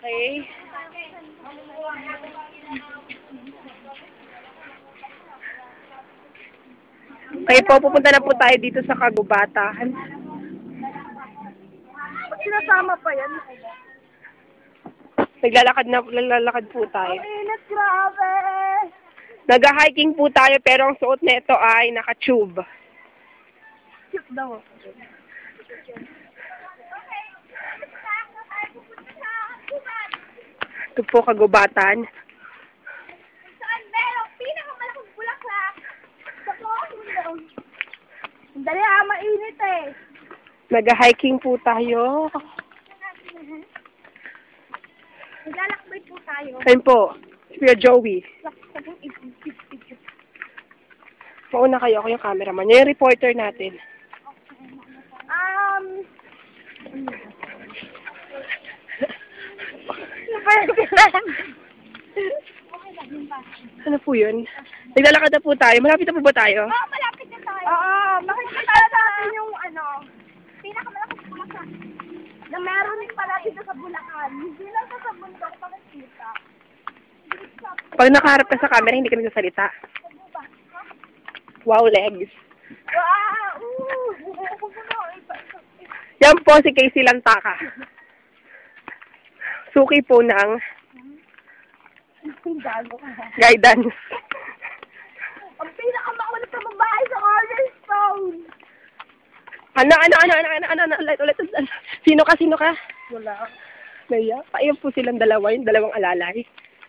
Okay. Okay po, pupunta na po tayo dito sa kagubatan. Sinasama pa yan. Naglalakad po tayo. Ang init, grabe! Nag-hiking po tayo pero ang suot nito ay naka-tube. Cute daw. Ito po kagubatan. Saan merong pinakamalaking bulaklak? Sa Panginoon. Dali mainit eh. Nag-hiking po tayo. Naglalakbay po tayo. Ayun po, Kuya Joey. Mauna kayo, ako yung cameraman. Yan yung reporter natin. Ano po yun? Naglalakad na po tayo. Malapit na po ba tayo? Oo, malapit na tayo. Oo, makikita natin yung pinakamalaking bulaklak na meron din pala dito sa Bulacan. Hindi lang sa bundok makikita. Pag nakaharap ka sa camera, hindi ka nagsasalita. Wow, legs. Wow! Yan po si Kheycie Lantaca. Suki po ng guidance. Ang pinakamakulit na babae sa Cornerstone. Ano, ulit. Sino ka? Wala. Naya. Ayun po silang dalawa, yung dalawang alalay.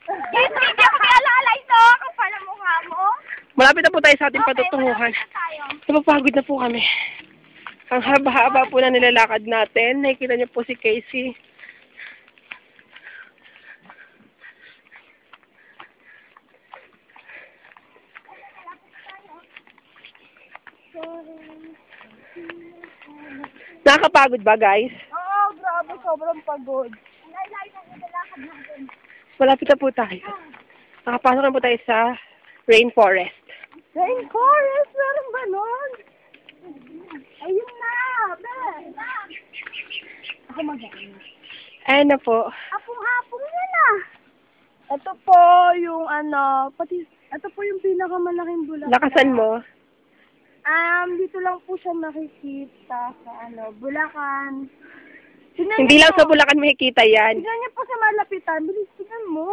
Hindi ako may alalay to. Kapal ang mukha mo. Malapit na po tayo sa ating patutunguhan. Napapagod na po kami. Ang haba-haba po na nilalakad natin. Nakikita niyo po si Kheycie. Nakakapagod ba, guys? Oo, grabe. Sobrang pagod. Malapit na po tayo. Nakapasok na po tayo sa rainforest. Rainforest? Meron ba nun? Ayun na! Ako mag-ain. Ayan na po. Apong-apong yan ah! Ito po yung ito po yung pinakamalaking bulaklak. Lakasan mo. Dito lang po siya nakikita sa Bulacan. Hindi lang sa Bulacan makikita yan. Tignan niyo po sa malapitan. Bilis, tignan mo.